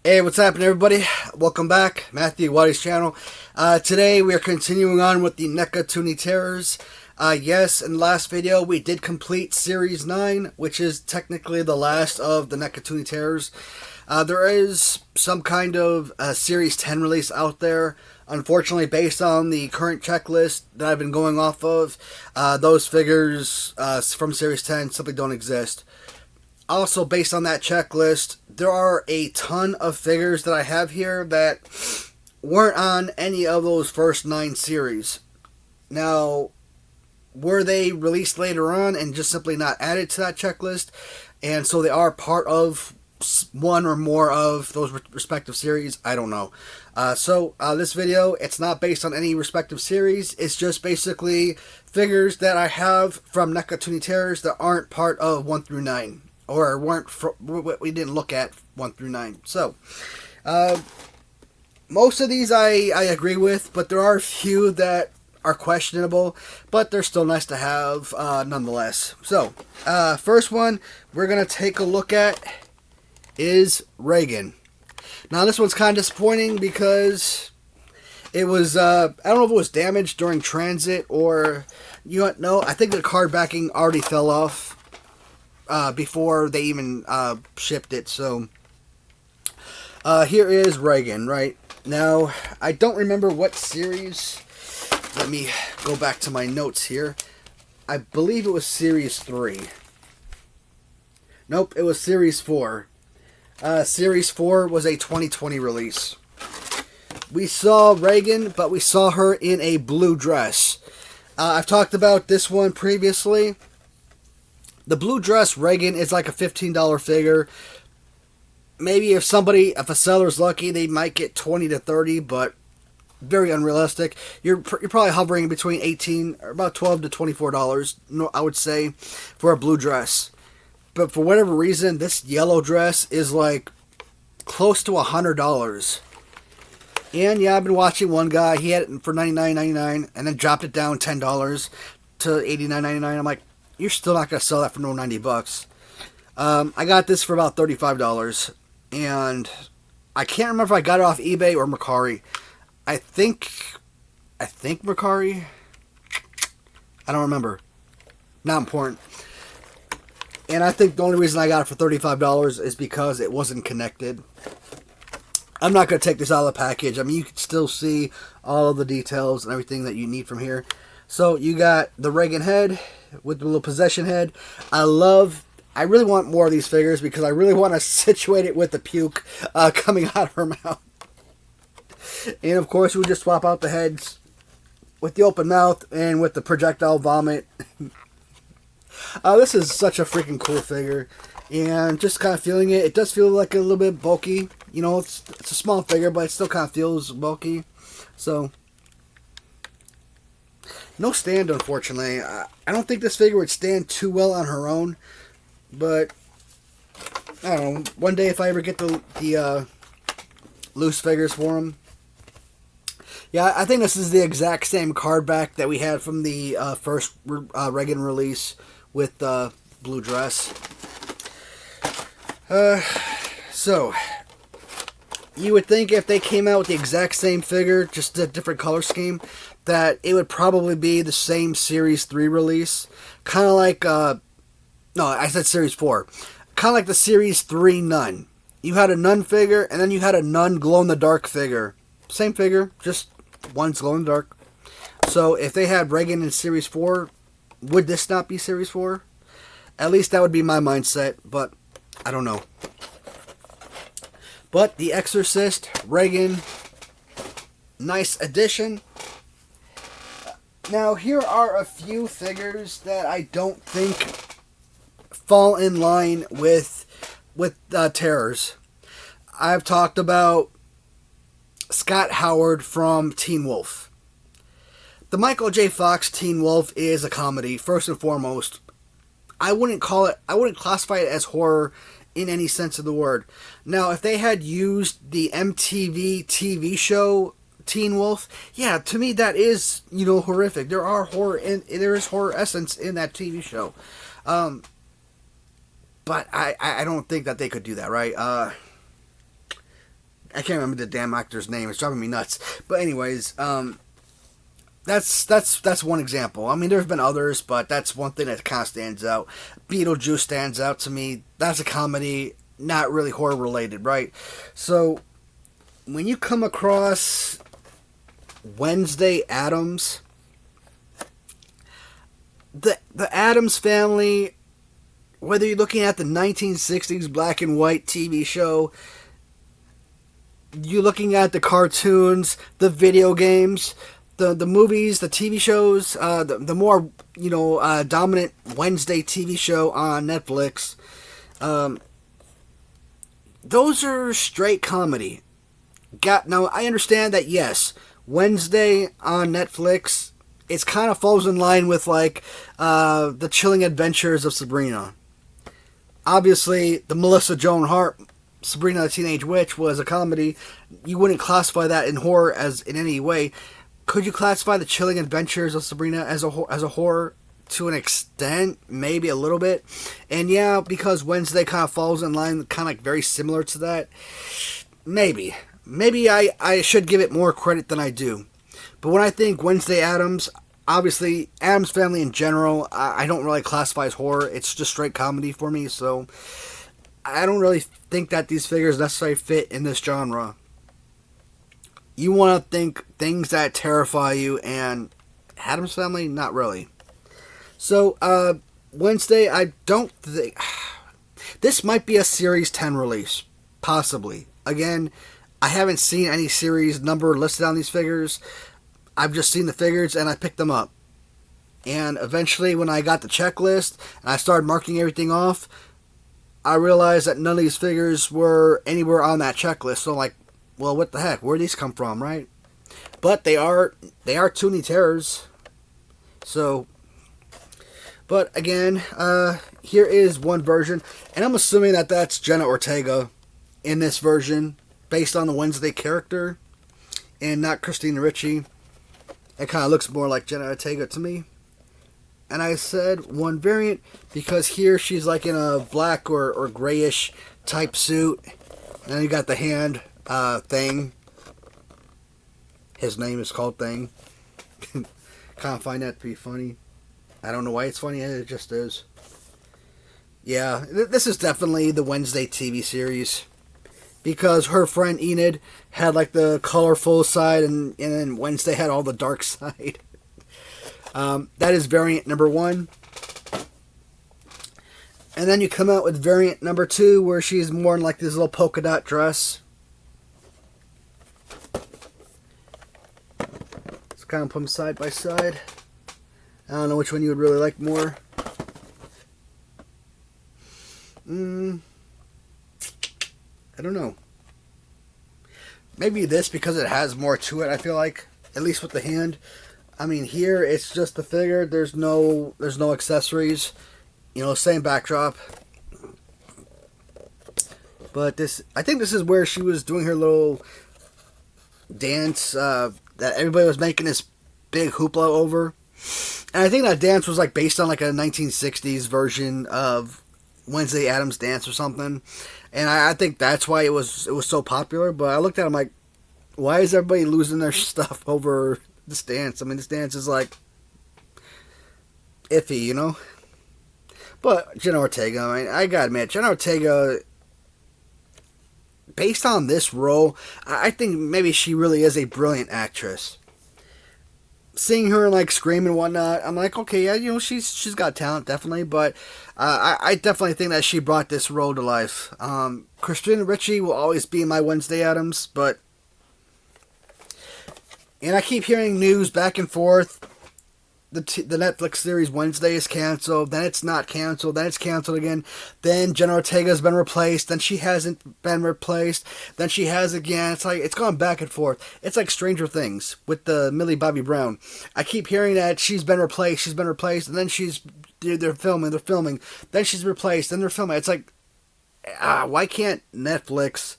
Hey, what's happening, everybody? Welcome back, Matthew, Watty's channel. Today we are continuing on with the Neca Toony Terrors. Yes, in the last video we did complete Series 9, which is technically the last of the Neca Toony Terrors. There is some kind of Series 10 release out there. Unfortunately, based on the current checklist that I've been going off of, those figures from Series 10 simply don't exist. Also, based on that checklist, there are a ton of figures that I have here that weren't on any of those first 9 series. Now, were they released later on and just simply not added to that checklist? And so they are part of one or more of those respective series? I don't know. This video, it's not based on any respective series. It's just basically figures that I have from Neca Toony Terrors that aren't part of 1 through 9. Or we didn't look at 1 through 9. So, most of these I agree with, but there are a few that are questionable, but they're still nice to have nonetheless. So, first one we're going to take a look at is Reagan. Now, this one's kind of disappointing because it was, I don't know if it was damaged during transit or, I think the card backing already fell off before they even shipped it. So here is Reagan. Right now, I don't remember what series. Let me go back to my notes here. I believe it was Series 3. Nope, it was Series 4. Series 4 was a 2020 release. We saw Reagan, but we saw her in a blue dress. I've talked about this one previously. The blue dress Reagan is like a $15 figure. Maybe if a seller's lucky, they might get 20 to 30, but very unrealistic. You're probably hovering between 18 or about 12 to $24, I would say, for a blue dress. But for whatever reason, this yellow dress is like close to $100. And yeah, I've been watching one guy. He had it for $99.99 and then dropped it down $10 to $89.99. I'm like, you're still not going to sell that for no 90 bucks. I got this for about $35. And I can't remember if I got it off eBay or Mercari. I think Mercari. I don't remember. Not important. And I think the only reason I got it for $35 is because it wasn't connected. I'm not going to take this out of the package. I mean, you can still see all of the details and everything that you need from here. So, you got the Reagan head with the little possession head. I really want more of these figures because I really want to situate it with the puke coming out of her mouth. And, of course, we just swap out the heads with the open mouth and with the projectile vomit. This is such a freaking cool figure. And just kind of feeling it. It does feel like a little bit bulky. You know, it's a small figure, but it still kind of feels bulky. So, no stand, unfortunately. I don't think this figure would stand too well on her own. But, I don't know. One day if I ever get the loose figures for them. Yeah, I think this is the exact same card back that we had from the first Reagan release with the blue dress. So, you would think if they came out with the exact same figure, just a different color scheme, that it would probably be the same Series 3 release. Kind of like, no, I said Series 4. Kind of like the Series 3 Nun. You had a Nun figure, and then you had a Nun glow-in-the-dark figure. Same figure, just one's glow-in-the-dark. So, if they had Reagan in Series 4, would this not be Series 4? At least that would be my mindset, but I don't know. But The Exorcist, Reagan, nice addition. Now, here are a few figures that I don't think fall in line with Terrors. I've talked about Scott Howard from Teen Wolf. The Michael J. Fox Teen Wolf is a comedy, first and foremost. I wouldn't classify it as horror in any sense of the word. Now, if they had used the MTV TV show Teen Wolf, yeah, to me that is, horrific. There is horror essence in that TV show. But I don't think that they could do that, right? I can't remember the damn actor's name. It's driving me nuts. But anyways, that's one example. I mean, there's been others, but that's one thing that kind of stands out. Beetlejuice stands out to me. That's a comedy, not really horror related, right? So when you come across Wednesday Addams, the Addams family, whether you're looking at the 1960s black and white TV show, you're looking at the cartoons, the video games, the movies, the TV shows, the more, dominant Wednesday TV show on Netflix, those are straight comedy. Now, I understand that, yes, Wednesday on Netflix, it kind of falls in line with, like, the Chilling Adventures of Sabrina. Obviously, the Melissa Joan Hart Sabrina the Teenage Witch was a comedy. You wouldn't classify that in horror as in any way. Could you classify the Chilling Adventures of Sabrina as a horror? To an extent, maybe a little bit. And yeah, because Wednesday kind of falls in line, kind of like very similar to that. Maybe I should give it more credit than I do. But when I think Wednesday Addams, obviously Addams Family in general, I don't really classify as horror. It's just straight comedy for me. So I don't really think that these figures necessarily fit in this genre. You want to think things that terrify you, and Addams Family, not really. So, Wednesday, I don't think... This might be a Series 10 release. Possibly. Again, I haven't seen any series number listed on these figures. I've just seen the figures, and I picked them up. And eventually, when I got the checklist, and I started marking everything off, I realized that none of these figures were anywhere on that checklist. So I'm like, well, what the heck? Where'd these come from, right? But they are Toony Terrors. So... But again, here is one version, and I'm assuming that that's Jenna Ortega in this version, based on the Wednesday character, and not Christina Ricci. It kind of looks more like Jenna Ortega to me. And I said one variant, because here she's like in a black or grayish type suit, and then you got the hand thing. His name is called Thing. Kind of find that to be funny. I don't know why it's funny, it just is. Yeah, this is definitely the Wednesday TV series. Because her friend Enid had like the colorful side, and then Wednesday had all the dark side. That is variant number 1. And then you come out with variant number 2, where she's more in like this little polka dot dress. Let's kind of put them side by side. I don't know which one you would really like more. I don't know. Maybe this, because it has more to it, I feel like. At least with the hand. I mean, here, it's just the figure. There's no accessories. Same backdrop. But this, I think this is where she was doing her little dance that everybody was making this big hoopla over. And I think that dance was like based on like a 1960s version of Wednesday Addams Dance or something. And I think that's why it was so popular. But I looked at it, I'm like, why is everybody losing their stuff over this dance? I mean, this dance is like iffy, But Jenna Ortega, I mean, I gotta admit, Jenna Ortega, based on this role, I think maybe she really is a brilliant actress. Seeing her like scream and whatnot, I'm like, okay, yeah, she's got talent, definitely, but I definitely think that she brought this role to life. Christina Ricci will always be my Wednesday Addams, and I keep hearing news back and forth. The Netflix series Wednesday is canceled, then it's not canceled, then it's canceled again, then Jenna Ortega's been replaced, then she hasn't been replaced, then she has again. It's like, it's gone back and forth. It's like Stranger Things with the Millie Bobby Brown. I keep hearing that she's been replaced, and then they're filming, then she's replaced, then they're filming. It's like, why can't Netflix,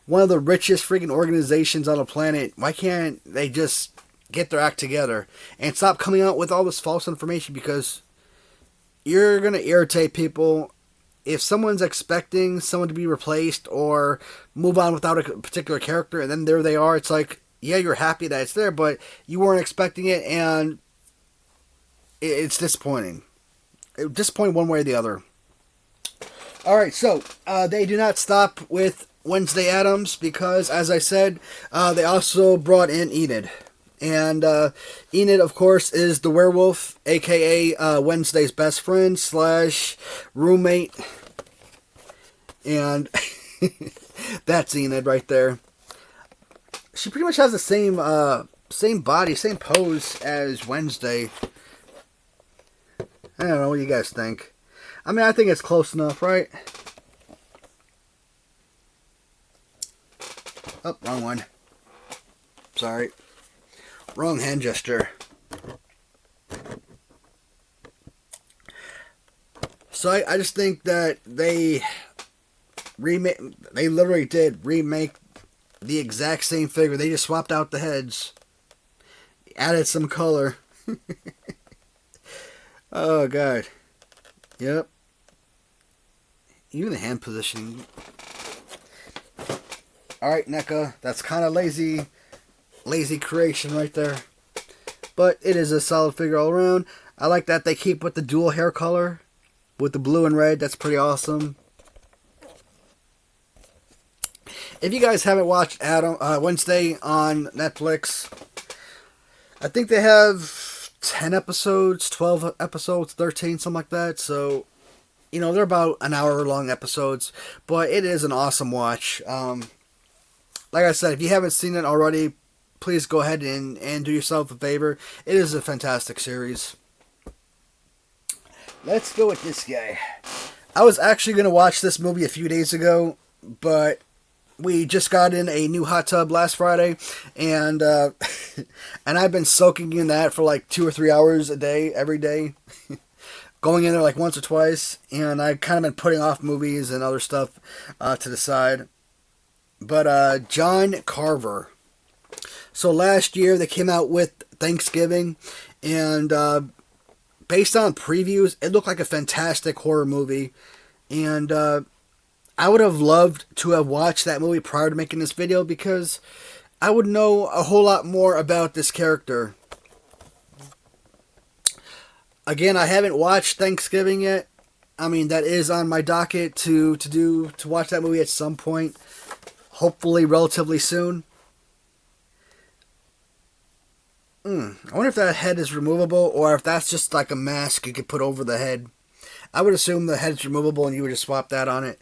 one of the richest freaking organizations on the planet, why can't they just get their act together and stop coming out with all this false information? Because you're going to irritate people, if someone's expecting someone to be replaced or move on without a particular character, and then there they are, it's like, yeah, you're happy that it's there, but you weren't expecting it, and it's disappointing. Disappointing one way or the other. Alright, so they do not stop with Wednesday Addams because, as I said, they also brought in Enid. And Enid, of course, is the werewolf, aka Wednesday's best friend / roommate. And that's Enid right there. She pretty much has the same body, same pose as Wednesday. I don't know, what do you guys think? I mean, I think it's close enough, right? Oh, wrong one. Sorry. Wrong hand gesture. So I just think that they literally did remake the exact same figure. They just swapped out the heads, added some color. Oh god. Yep. Even the hand positioning. Alright, Neca. That's kind of lazy creation right there. But it is a solid figure all around. I like that they keep with the dual hair color. With the blue and red. That's pretty awesome. If you guys haven't watched Wednesday on Netflix, I think they have 10 episodes, 12 episodes, 13, something like that. So, you know, they're about an hour long episodes. But it is an awesome watch. Like I said, if you haven't seen it already, please go ahead and do yourself a favor. It is a fantastic series. Let's go with this guy. I was actually going to watch this movie a few days ago, but we just got in a new hot tub last Friday, and and I've been soaking in that for like 2 or 3 hours a day, every day. Going in there like once or twice, and I've kind of been putting off movies and other stuff to the side. But John Carver. So last year they came out with Thanksgiving, and based on previews, it looked like a fantastic horror movie. And I would have loved to have watched that movie prior to making this video because I would know a whole lot more about this character. Again, I haven't watched Thanksgiving yet. I mean, that is on my docket to watch that movie at some point. Hopefully relatively soon. I wonder if that head is removable or if that's just like a mask you could put over the head. I would assume the head's removable and you would just swap that on it.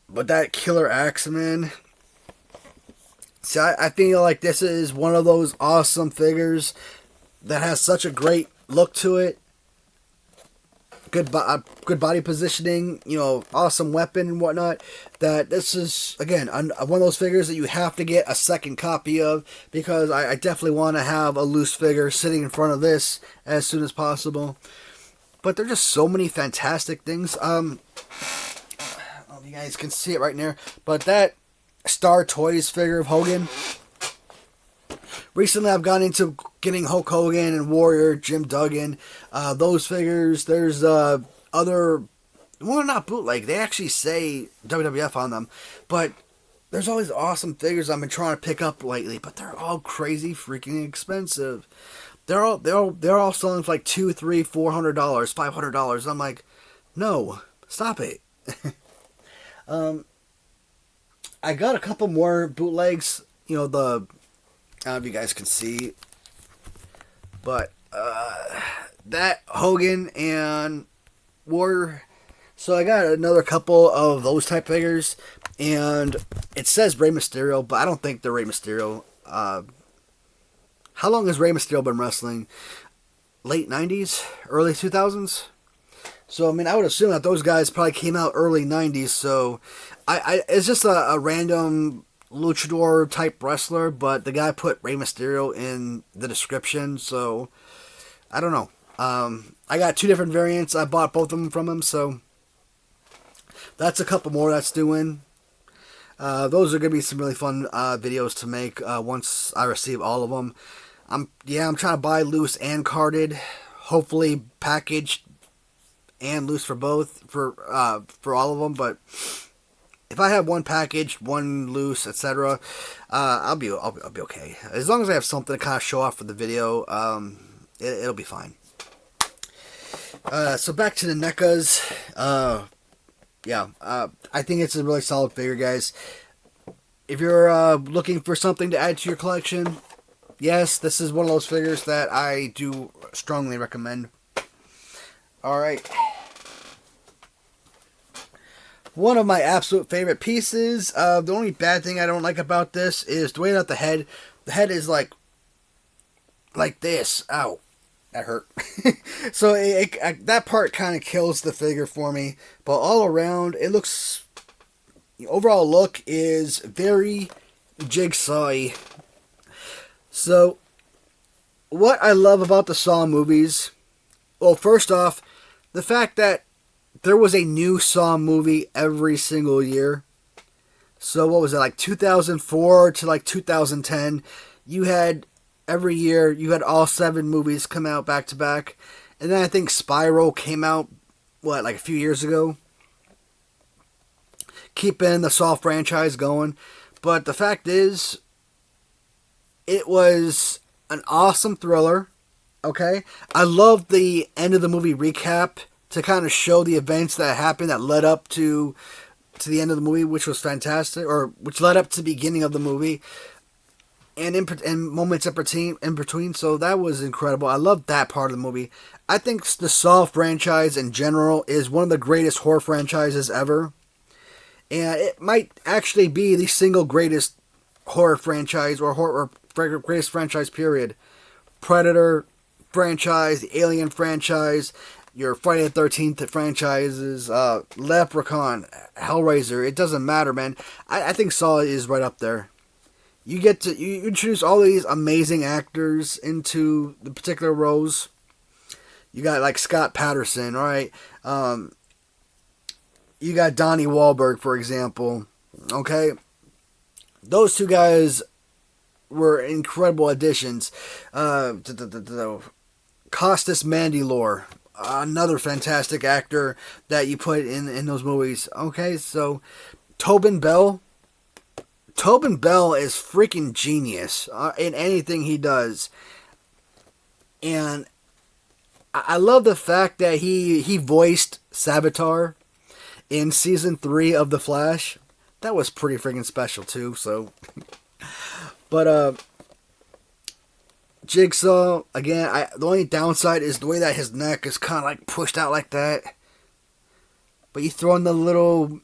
But that killer axe, man. See, I feel like this is one of those awesome figures that has such a great look to it. Good body positioning, you know, awesome weapon and whatnot. That this is, again, one of those figures that you have to get a second copy of because I definitely want to have a loose figure sitting in front of this as soon as possible. But there are just so many fantastic things. I don't know if you guys can see it right there, but that Star Toys figure of Hogan. Recently, I've gone into getting Hulk Hogan and Warrior, Jim Duggan. Those figures, there's other, well, not bootleg. They actually say WWF on them. But there's all these awesome figures I've been trying to pick up lately. But they're all crazy freaking expensive. They're all selling for like $200, $300, $400, $500. I'm like, no, stop it. I got a couple more bootlegs. You know, I don't know if you guys can see, but that Hogan and Warrior. So I got another couple of those type figures, and it says Rey Mysterio, but I don't think they're Rey Mysterio. How long has Rey Mysterio been wrestling? Late 90s? Early 2000s? So, I mean, I would assume that those guys probably came out early 90s, so it's just a random luchador type wrestler, but the guy put Rey Mysterio in the description, so I don't know. I got 2 different variants. I bought both of them from him, so that's a couple more that's doing. Those are going to be some really fun videos to make once I receive all of them. I'm trying to buy loose and carded, hopefully packaged and loose for both, for all of them. But if I have one package, one loose, etc., I'll be okay. As long as I have something to kind of show off for the video, it'll be fine. So back to the NECAs. I think it's a really solid figure, guys. If you're looking for something to add to your collection, yes, this is one of those figures that I do strongly recommend. Alright. One of my absolute favorite pieces. The only bad thing I don't like about this is the way that the head is like this. Ow. That hurt. So that part kind of kills the figure for me. But all around, it looks... The overall look is very jigsaw-y. So, what I love about the Saw movies... Well, first off, the fact that there was a new Saw movie every single year. So, what was it, like 2004 to like 2010? You had... Every year, you had all 7 movies come out back to back. And then I think Spyro came out, like a few years ago? Keeping the Saw franchise going. But the fact is, it was an awesome thriller. Okay? I love the end of the movie recap to kind of show the events that happened that led up to the end of the movie, which was fantastic. Or which led up to the beginning of the movie. And moments in between, so that was incredible. I love that part of the movie. I think the Saw franchise in general is one of the greatest horror franchises ever. And it might actually be the single greatest horror franchise, or greatest franchise, period. Predator franchise, the Alien franchise, your Friday the 13th franchises, Leprechaun, Hellraiser, it doesn't matter, man. I think Saw is right up there. You introduce all these amazing actors into the particular roles. You got like Scott Patterson, right? You got Donnie Wahlberg, for example. Okay, those two guys were incredible additions. Costas Mandylor, another fantastic actor that you put in those movies. Okay, so Tobin Bell. Tobin Bell is freaking genius in anything he does. And I love the fact that he voiced Savitar in Season 3 of The Flash. That was pretty freaking special too, so... But, Jigsaw, again, the only downside is the way that his neck is kind of like pushed out like that. But you throw in the little...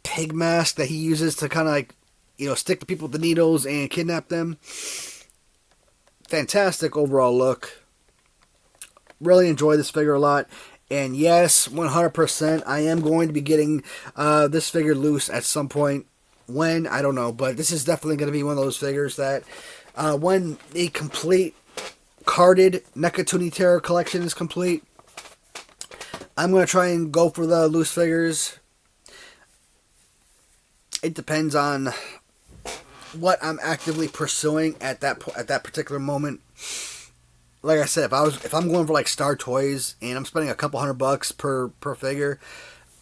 pig mask that he uses to kind of like, stick to people with the needles and kidnap them. Fantastic overall look. Really enjoy this figure a lot. And yes, 100%, I am going to be getting this figure loose at some point. When? I don't know. But this is definitely going to be one of those figures that when the complete carded Neca Toony Terror collection is complete, I'm going to try and go for the loose figures. It depends on what I'm actively pursuing at that particular moment. Like I said, if I'm going for like Star Toys and I'm spending a couple $100 per figure,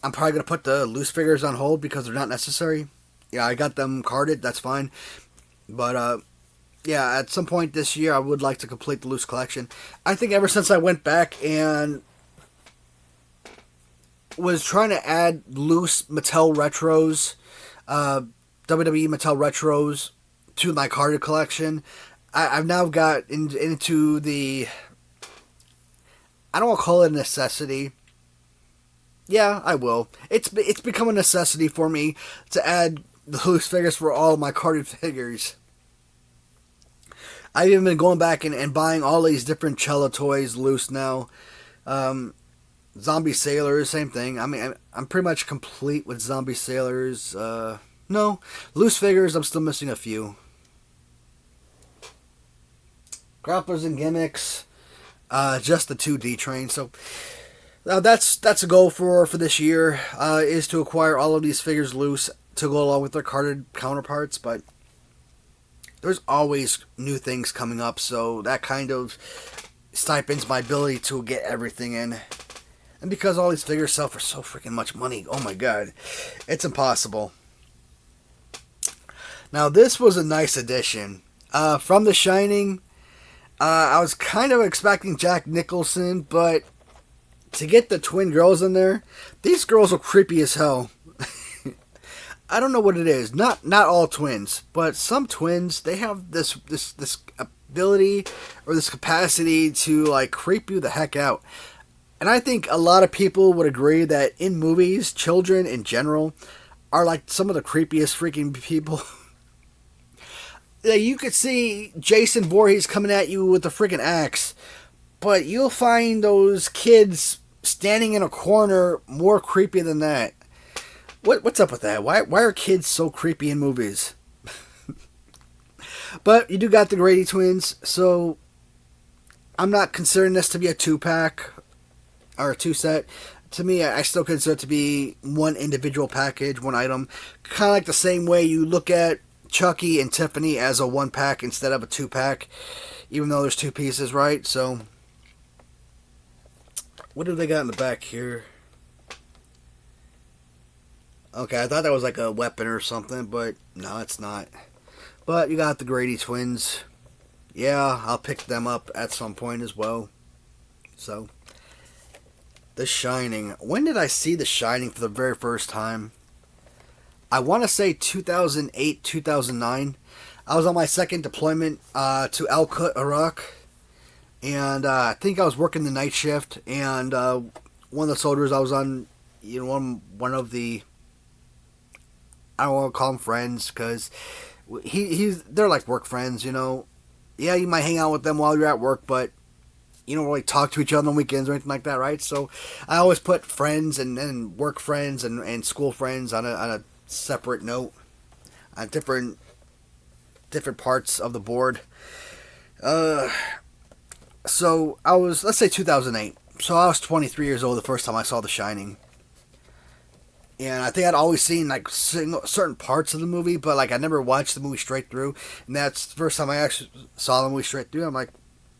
I'm probably gonna put the loose figures on hold because they're not necessary. Yeah, I got them carded, that's fine. But yeah, at some point this year, I would like to complete the loose collection. I think ever since I went back and was trying to add loose Mattel retros. WWE Mattel Retros to my carded collection. I've now got into the... I don't want to call it a necessity. Yeah, I will. It's become a necessity for me to add the loose figures for all of my carded figures. I've even been going back and buying all these different Cello toys loose now. Zombie Sailors, same thing. I mean, I'm pretty much complete with Zombie Sailors. No, loose figures, I'm still missing a few. Grapplers and gimmicks, just the 2D train. So that's a goal for this year, is to acquire all of these figures loose to go along with their carded counterparts. But there's always new things coming up, so that kind of stipends my ability to get everything in. And because all these figures sell for so freaking much money, oh my god, it's impossible. Now this was a nice addition. From The Shining, I was kind of expecting Jack Nicholson, but to get the twin girls in there, these girls are creepy as hell. I don't know what it is. Not all twins, but some twins, they have this ability or this capacity to like creep you the heck out. And I think a lot of people would agree that in movies, children in general are like some of the creepiest freaking people. Yeah, you could see Jason Voorhees coming at you with a freaking axe, but you'll find those kids standing in a corner more creepy than that. What's up with that? Why are kids so creepy in movies? But you do got the Grady twins, so I'm not considering this to be a 2-pack or a 2-set. To me, I still consider it to be one individual package, one item. Kind of like the same way you look at Chucky and Tiffany as a 1-pack instead of a 2-pack, even though there's 2 pieces, right? So, what do they got in the back here? Okay, I thought that was like a weapon or something, but no, it's not. But you got the Grady twins. Yeah, I'll pick them up at some point as well. So, The Shining. When did I see The Shining for the very first time? I want to say 2008, 2009. I was on my second deployment to Al-Quds, Iraq. And I think I was working the night shift. And one of the soldiers I was on, one of the, I don't want to call them friends, because they're like work friends, Yeah, you might hang out with them while you're at work, but you don't really talk to each other on weekends or anything like that, right? So I always put friends and work friends and school friends on a separate note, on different parts of the board. So I was, let's say 2008. So I was 23 years old the first time I saw The Shining. And I think I'd always seen like certain parts of the movie, but like I never watched the movie straight through. And that's the first time I actually saw the movie straight through. I'm like,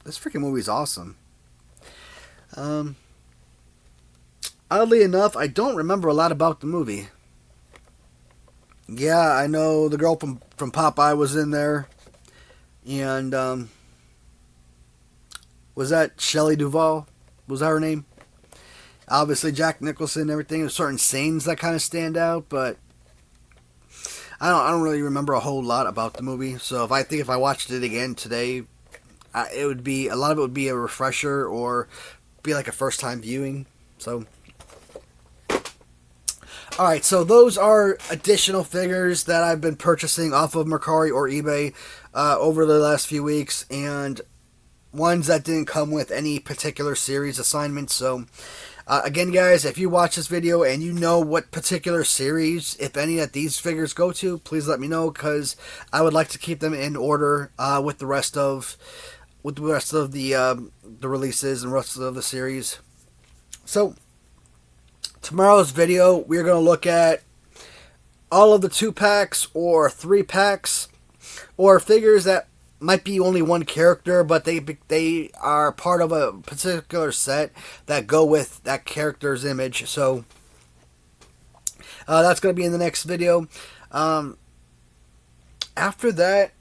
this freaking movie is awesome. Oddly enough, I don't remember a lot about the movie. Yeah, I know the girl from Popeye was in there. And was that Shelley Duvall? Was that her name? Obviously, Jack Nicholson and everything. There's certain scenes that kind of stand out, but I don't really remember a whole lot about the movie. So if I watched it again today, it would be a lot of it would be a refresher or be like a first time viewing. So, all right. So those are additional figures that I've been purchasing off of Mercari or eBay over the last few weeks, and ones that didn't come with any particular series assignments. So. Again, guys, if you watch this video and you know what particular series, if any, that these figures go to, please let me know, because I would like to keep them in order with the rest of the releases and rest of the series. So, tomorrow's video, we're going to look at all of the 2-packs or 3-packs or figures that might be only one character, but they are part of a particular set that go with that character's image. So that's going to be in the next video. After that,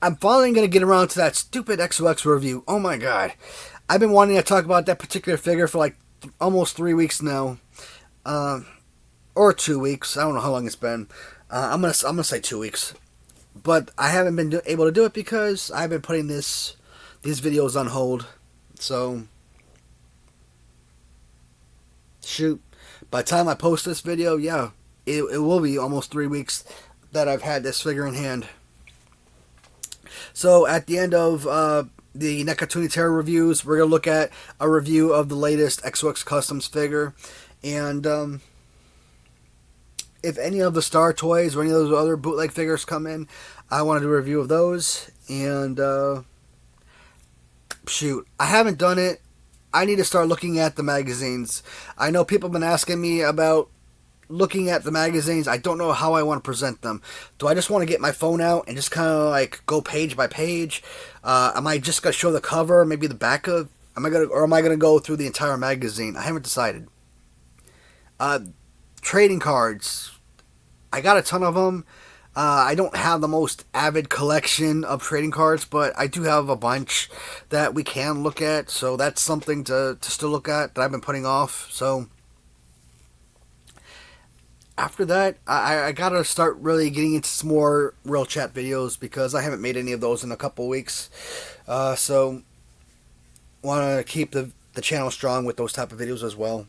I'm finally going to get around to that stupid XOX review. Oh my god, I've been wanting to talk about that particular figure for like almost 3 weeks now, or 2 weeks. I don't know how long it's been. I'm gonna say 2 weeks. But I haven't been able to do it because I've been putting these videos on hold. So, shoot. By the time I post this video, yeah, it will be almost 3 weeks that I've had this figure in hand. So, at the end of the Neca Toony Terror reviews, we're going to look at a review of the latest XOX Customs figure. And, if any of the Star Toys or any of those other bootleg figures come in, I want to do a review of those. And, shoot, I haven't done it. I need to start looking at the magazines. I know people have been asking me about looking at the magazines. I don't know how I want to present them. Do I just want to get my phone out and just kind of like go page by page? Am I just going to show the cover, maybe the back of am I gonna go through the entire magazine? I haven't decided. Trading cards. I got a ton of them. I don't have the most avid collection of trading cards, but I do have a bunch that we can look at. So that's something to still look at that I've been putting off. So after that, I gotta start really getting into some more real chat videos because I haven't made any of those in a couple weeks. So want to keep the channel strong with those type of videos as well.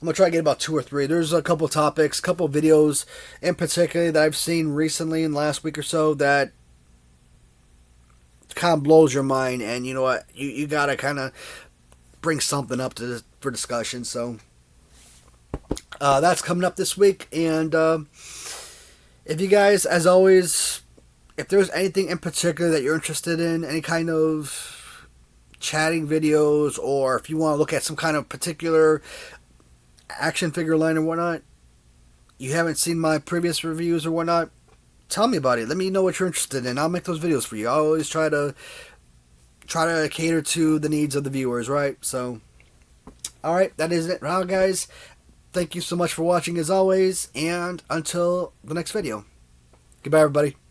I'm going to try to get about 2 or 3. There's a couple topics, couple videos in particular that I've seen recently in the last week or so that kind of blows your mind. And you know what? You got to kind of bring something up for discussion. So that's coming up this week. And if you guys, as always, if there's anything in particular that you're interested in, any kind of chatting videos, or if you want to look at some kind of particular action figure line or whatnot, you haven't seen my previous reviews or whatnot, tell me about it. Let me know what you're interested in. I'll make those videos for you. I always try to cater to the needs of the viewers, right? So, alright, that is it now, guys. Thank you so much for watching as always, and until the next video. Goodbye, everybody.